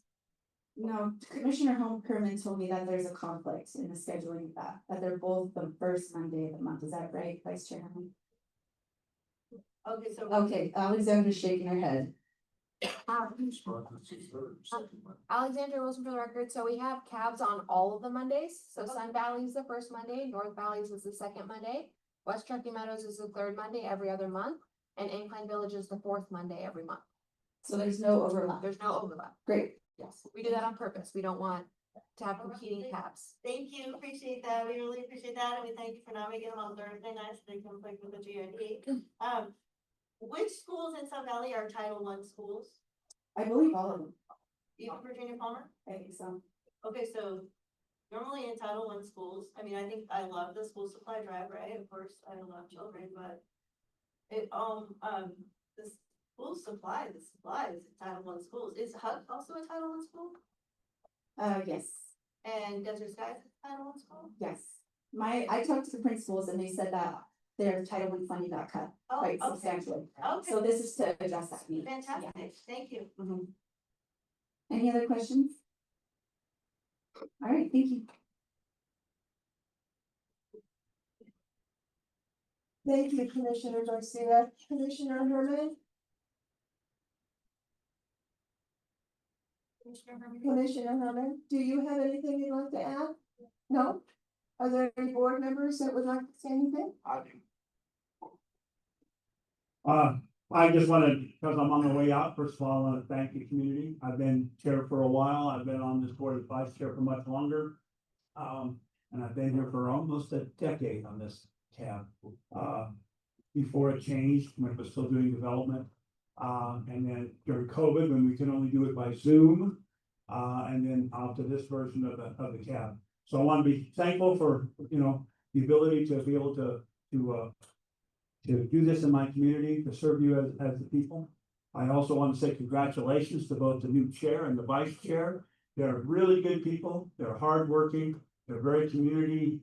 H: No, Commissioner Kerman told me that there's a conflict in the scheduling of that they're both the first Monday of the month. Is that right, Vice Chairman?
K: Okay, so.
H: Okay, Alexandra's shaking her head.
E: Alexandria Wilson for the record, so we have cabs on all of the Mondays, so Sun Valley is the first Monday, North Valleys is the second Monday. West Truckee Meadows is the third Monday every other month, and Incline Village is the fourth Monday every month.
H: So there's no overlap.
E: There's no overlap.
H: Great.
E: Yes, we do that on purpose. We don't want to have competing cabs.
K: Thank you, appreciate that, we really appreciate that, and we thank you for not making them on Thursday nights, so they conflict with the GID. Which schools in Sun Valley are Title I schools?
H: I believe all of them.
K: Even Virginia Palmer?
H: I think so.
K: Okay, so normally in Title I schools, I mean, I think I love the school supply drive, right? Of course, I love children, but it, the school supply, the supplies in Title I schools, is HUD also a Title I school?
H: Yes,
K: And Desert Skies is a Title I school?
H: yes. I talked to the principals and they said that their Title I funding got cut
K: Oh,
H: quite
K: okay.
H: substantially.
K: Okay,
H: So this is to address that need.
K: fantastic, thank you.
H: Mhm. Any other questions? All right, thank you.
C: Thank you, Commissioner Garcia. Commissioner Herman? Commissioner Herman, do you have anything you'd like to add? No? Are there any board members that would like to say anything?
B: I just wanted, because I'm on the way out, first of all, I want to thank the community. I've been chair for a while. I've been on this board as vice chair for much longer. And I've been here for almost a decade on this tab. Before it changed, when it was still doing development. And then during COVID, when we could only do it by Zoom. And then out to this version of the cab. So I want to be thankful for, the ability to be able to do this in my community, to serve you as the people. I also want to say congratulations to both the new chair and the vice chair. They're really good people. They're hardworking. They're very community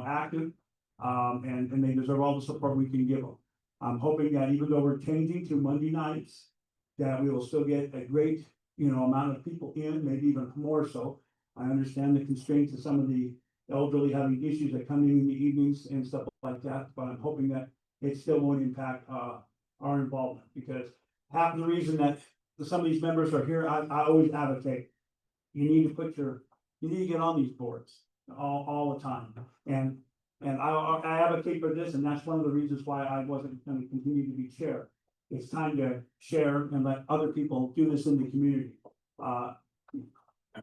B: active. And they deserve all the support we can give them. I'm hoping that even though we're changing to Monday nights, that we will still get a great, amount of people in, maybe even more so. I understand the constraints of some of the elderly having issues that come in the evenings and stuff like that, but I'm hoping that it still won't impact, our involvement, because half the reason that some of these members are here, I always advocate. You need to get on these boards all the time, and I advocate for this, and that's one of the reasons why I wasn't gonna continue to be chair. It's time to share and let other people do this in the community.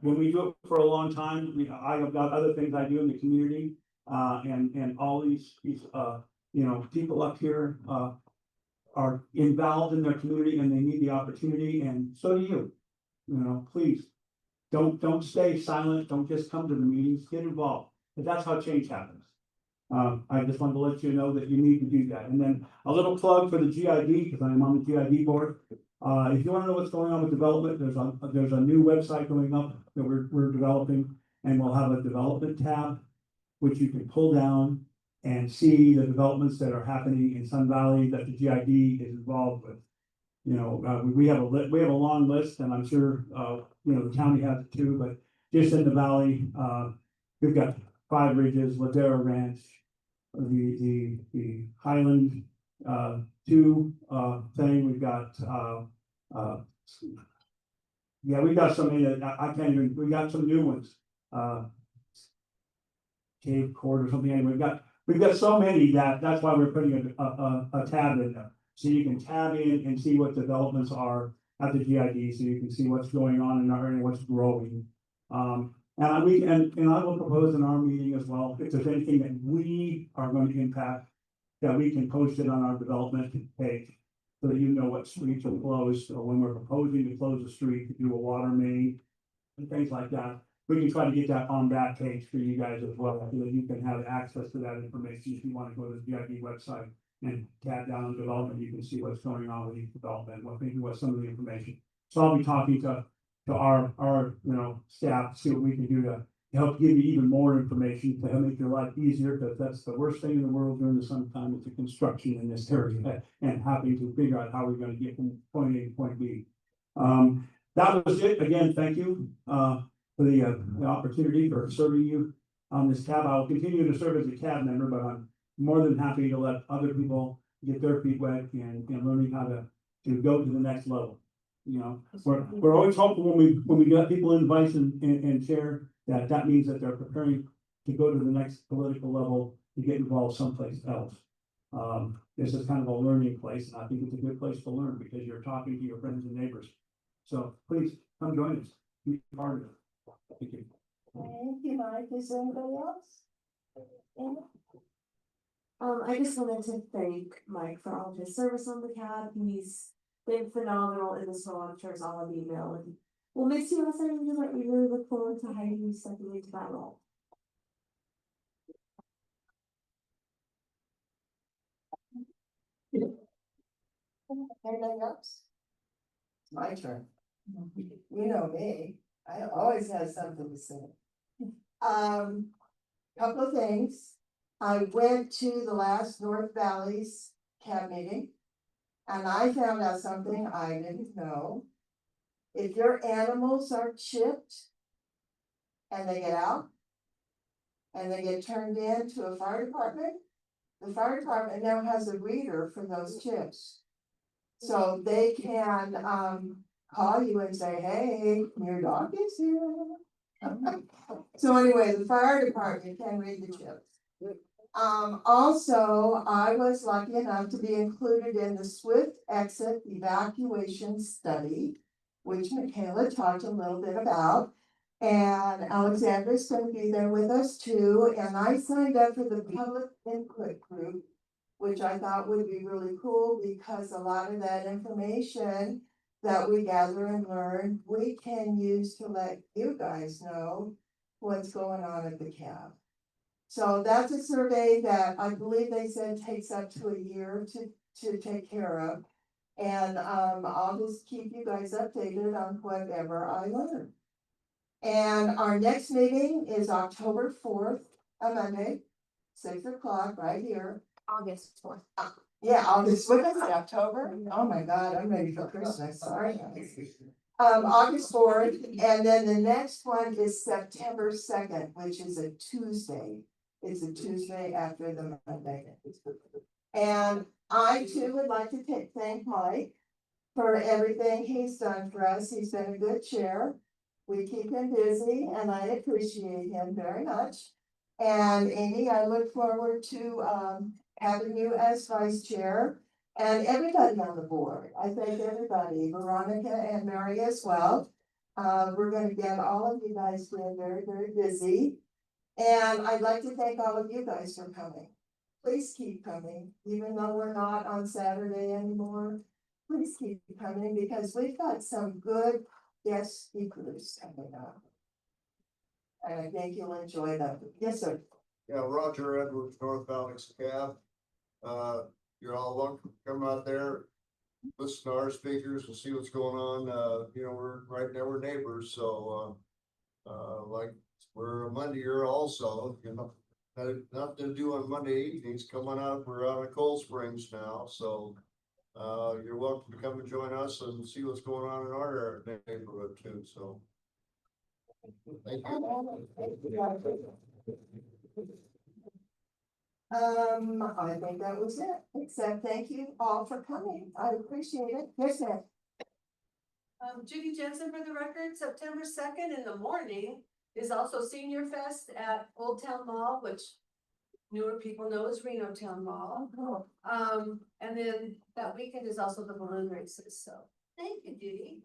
B: When we do it for a long time, I have got other things I do in the community, and all these people up here, are involved in their community and they need the opportunity, and so do you. Please, don't stay silent, don't just come to the meetings, get involved, because that's how change happens. I just wanted to let you know that you need to do that. And then a little plug for the GID, because I'm on the GID board. If you want to know what's going on with development, there's a new website going up that we're developing, and we'll have a development tab, which you can pull down and see the developments that are happening in Sun Valley that the GID is involved with. We have a long list, and I'm sure the county has it too, but just in the valley, we've got Five Ridges, Ladera Ranch, the Highland 2 thing. We've got we've got so many that I can't even. We got some new ones. Cave Court or something. Anyway, we've got so many that's why we're putting a tab in there, so you can tab in and see what developments are at the GID, so you can see what's going on in our area, what's growing. And I will propose in our meeting as well, if there's anything that we are going to impact, that we can post it on our development page, so that you know what streets are closed, or when we're proposing to close a street, to do a water main, and things like that. We can try to get that on that page for you guys as well, so that you can have access to that information if you want to go to the GID website and tab down on development. You can see what's going on with each development, what's some of the information. So I'll be talking to our staff, see what we can do to help give you even more information to help make your life easier, because that's the worst thing in the world during the summertime is the construction in this area and having to figure out how we're going to get from point A to point B. That was it. Again, thank you for the opportunity for serving you on this tab. I will continue to serve as a cab member, but I'm more than happy to let other people get their feet wet and learning how to go to the next level. You know, we're always hopeful when we get people in vice and chair, that means that they're preparing to go to the next political level to get involved someplace else. This is kind of a learning place, and I think it's a good place to learn because you're talking to your friends and neighbors. So please come join us. Be part of it. Thank you.
C: Thank you, Mike. Is there anybody else? Anna?
G: I just wanted to thank Mike for all of his service on the cab. He's been phenomenal in this role. I'm sure it's all on email, and we'll miss you, as I we really look forward to having you stepping into that role.
C: Anybody else? My turn. You know me, I always have something to say. Couple of things. I went to the last North Valley's cab meeting. And I found out something I didn't know. If your animals are chipped and they get out and they get turned in to a fire department, the fire department now has a reader for those chips. So they can call you and say, hey, your dog is here. So anyway, the fire department can read the chips. Also, I was lucky enough to be included in the swift exit evacuation study, which Michaela talked a little bit about. And Alexandra's going to be there with us too. And I signed up for the public input group, which I thought would be really cool because a lot of that information that we gather and learn, we can use to let you guys know what's going on at the cab. So that's a survey that I believe they said takes up to a year to take care of. And I'll just keep you guys updated on whatever I learn. And our next meeting is October 4th, a Monday, 6 o'clock, right here.
E: August 4th.
C: Yeah, August, what is it, October? Oh my God, I'm ready for Christmas, sorry. August 4th, and then the next one is September 2nd, which is a Tuesday. It's a Tuesday after the Monday. And I too would like to thank Mike for everything he's done for us. He's been a good chair. We keep him busy and I appreciate him very much. And Amy, I look forward to having you as vice chair and everybody on the board. I thank everybody, Veronica and Mary as well. We're going to get all of you guys been very, very busy. And I'd like to thank all of you guys for coming. Please keep coming, even though we're not on Saturday anymore. Please keep coming because we've got some good guest speakers coming up. And I think you'll enjoy them. Yes, sir.
M: Yeah, Roger Edwards, North Valley Cab. You're all welcome to come out there, listen to our speakers and see what's going on. You know, we're right now, we're neighbors, so like we're a Monday-er also, you know. Had nothing to do on Monday evenings, coming out, we're out of Cold Springs now, so you're welcome to come and join us and see what's going on in our neighborhood too, so. Thank you.
C: I think that was it, except thank you all for coming. I appreciate it. Yes, ma'am.
J: Judy Jensen for the record, September 2nd in the morning is also Senior Fest at Old Town Mall, which newer people know as Reno Town Mall. And then that weekend is also the balloon races, so thank you, Judy.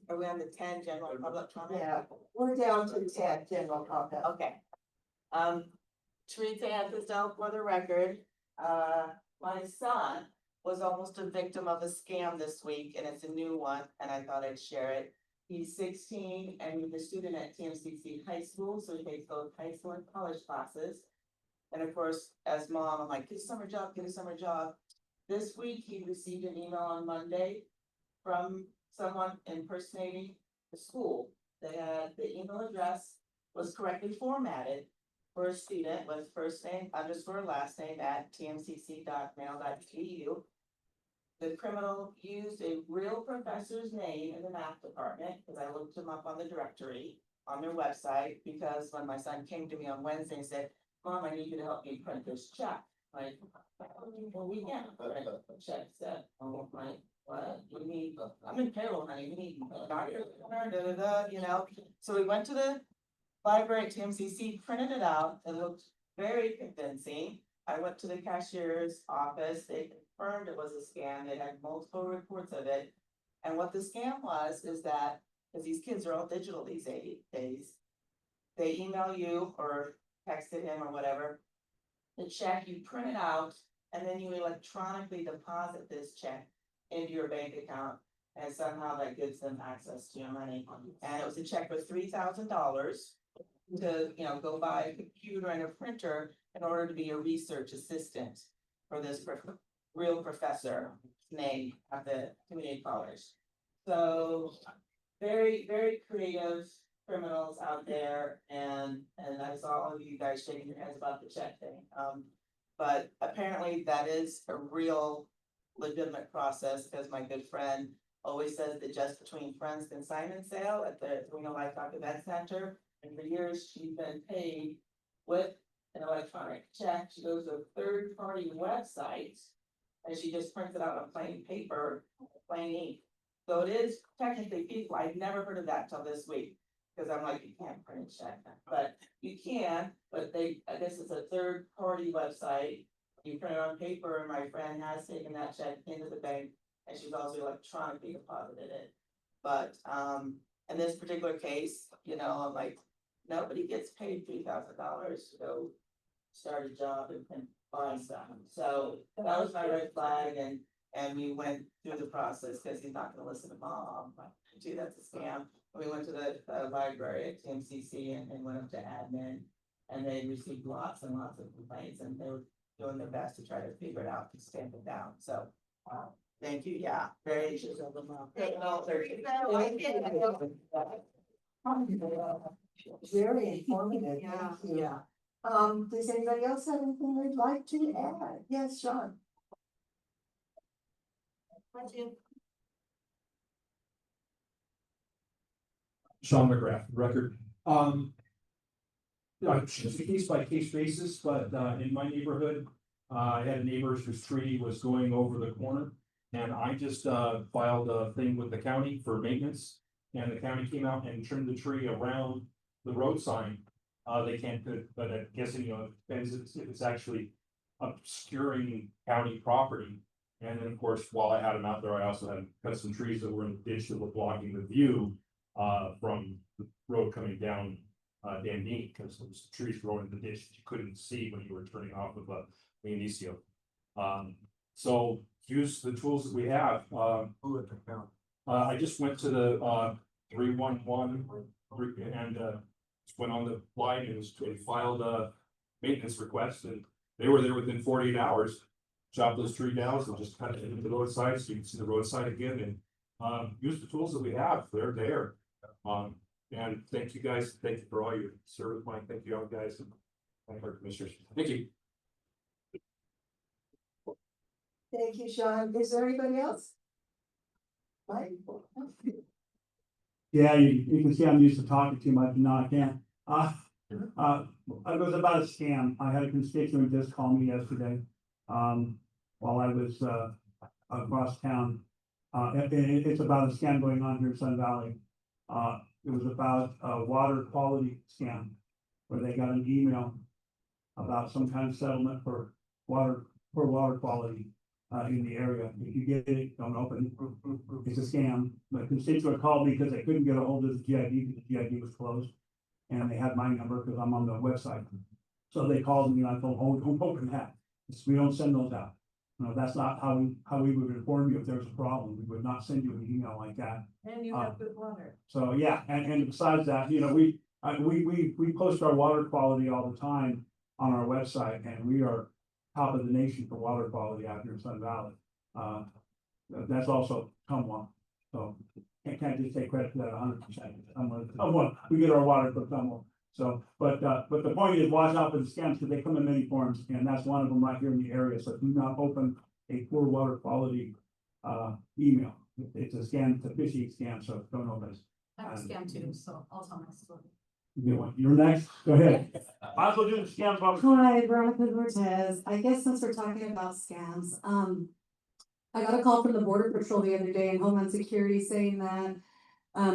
D: Are we on the 10 general public comment?
C: Yeah, we're down to 10 general comment.
D: Okay. Teresa Anthony for the record, my son was almost a victim of a scam this week and it's a new one and I thought I'd share it. He's 16 and he's a student at TMCC High School, so he takes both high school and college classes. And of course, as mom, I'm like, get a summer job, get a summer job. This week, he received an email on Monday from someone impersonating the school. They had the email address was correctly formatted for a student with first name _ last name at tmcc.mail.edu. The criminal used a real professor's name in the math department, because I looked him up on the directory on their website, because when my son came to me on Wednesday and said, Mom, I need you to help me print this check. Like, well, we can't print checks at my what, you need, I'm in payroll, honey, you need, you know? So we went to the library at TMCC, printed it out, it looked very convincing. I went to the cashier's office, they confirmed it was a scam, they had multiple reports of it. And what the scam was, is that, because these kids are all digital these days, they email you or texted him or whatever, the check, you print it out, and then you electronically deposit this check into your bank account. And somehow that gives them access to your money. And it was a check for $3,000 to, you know, go buy a computer and a printer in order to be a research assistant for this real professor name at the community college. So very, very creative criminals out there, and I saw all of you guys shaking your heads about the check thing. But apparently that is a real legitimate process, because my good friend always says that Just Between Friends consignment sale at the Reno Livestock Event Center, and for years she's been paid with an electronic check. She goes to a third-party website and she just prints it out on plain paper, plain ink. So it is technically feasible. I've never heard of that till this week, because I'm like, you can't print a check, but you can, but I guess it's a third-party website. You print it on paper, and my friend has taken that check into the bank, and she's also electronically deposited it. But, in this particular case, you know, I'm like, nobody gets paid $3,000 to go start a job and buy stuff. So that was my red flag, and we went through the process, because he's not gonna listen to mom. Gee, that's a scam. We went to the library at TMCC and went up to admin, and they received lots and lots of complaints, and they were doing their best to try to figure it out and stamp it down. So, thank you. Yeah, very anxious of them.
C: Very informative.
G: Yeah.
C: Yeah. Does anybody else have anything they'd like to add? Yes, Sean.
F: Sean McGrath, record. It's a case by case basis, but in my neighborhood, I had a neighbor whose tree was going over the corner. And I just filed a thing with the county for maintenance, and the county came out and trimmed the tree around the road sign. They can't, but I'm guessing, you know, it depends if it's actually obscuring county property. And then, of course, while I had them out there, I also had cut some trees that were in the ditch that were blocking the view from the road coming down Dan Dean, because there was trees growing in the ditch that you couldn't see when you were turning off of Leonicio. So use the tools that we have. I just went to the 311 and went on the line and filed a maintenance request, and they were there within 48 hours. Chop those tree down and just cut it into the roadside, so you can see the roadside again, and use the tools that we have. They're there. And thank you guys. Thank you for all your service, Mike. Thank you all guys, and thank our commissioners. Thank you.
C: Thank you, Sean. Is there anybody else? Mike?
B: Yeah, you can see I'm used to talking too much, and now I can't. It was about a scam. I had a constituent just call me yesterday, while I was, across town. It's about a scam going on here in Sun Valley. It was about a water quality scam, where they got an email about some kind of settlement for water quality, in the area. If you get it, don't open it. It's a scam. My constituent called me because they couldn't get a hold of the GID because the GID was closed. And they had my number because I'm on the website. So they called me and I told them, oh, don't open that. We don't send those out. No, that's not how we would inform you if there's a problem. We would not send you an email like that.
J: And you have good water.
B: So, yeah, and besides that, you know, we post our water quality all the time on our website, and we are top of the nation for water quality out here in Sun Valley. That's also Tumwa. So can't just take credit for that 100%. We get our water from Tumwa. So, but the point is, watch out for the scams, because they come in many forms, and that's one of them right here in the area. So do not open a poor water quality email. It's a scam, it's a phishing scam, so don't open it.
L: I'm a scam too, so I'll tell my story.
B: You're next. Go ahead. Might as well do the scams.
H: Hi, Veronica Cortez. I guess since we're talking about scams, I got a call from the Border Patrol the other day and Homeland Security saying that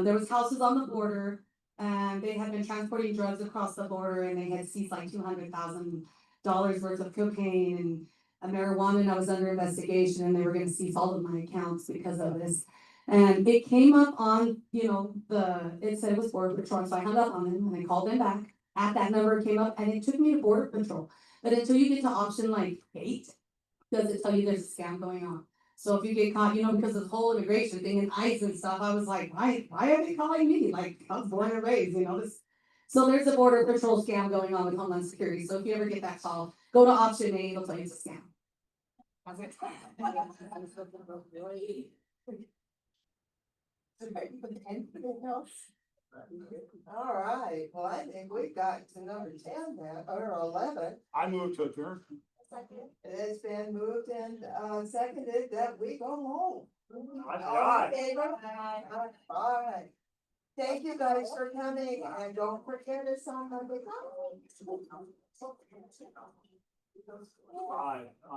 H: there was houses on the border and they had been transporting drugs across the border and they had seized like $200,000 worth of cocaine and marijuana, and I was under investigation and they were gonna seize all of my accounts because of this. And it came up on, it said it was Border Patrol, so I hung up on them and I called them back. At that number it came up and it took me to Border Patrol. But until you get to option like 8, does it tell you there's a scam going on? So if you get caught, because of the whole immigration thing and ICE and stuff, I was like, why are they calling me? Like, I was born and raised, this. So there's a Border Patrol scam going on with Homeland Security. So if you ever get that call, go to option 8, it'll tell you it's a scam. That's it.
J: Anything else? All right, well, I think we got to number 10 now, or 11.
B: I move to adjourn.
A: Second.
J: It's been moved and seconded that we go home.
B: Aye.
J: All in favor? All right. Thank you guys for coming, and don't forget us on Monday.
B: Aye.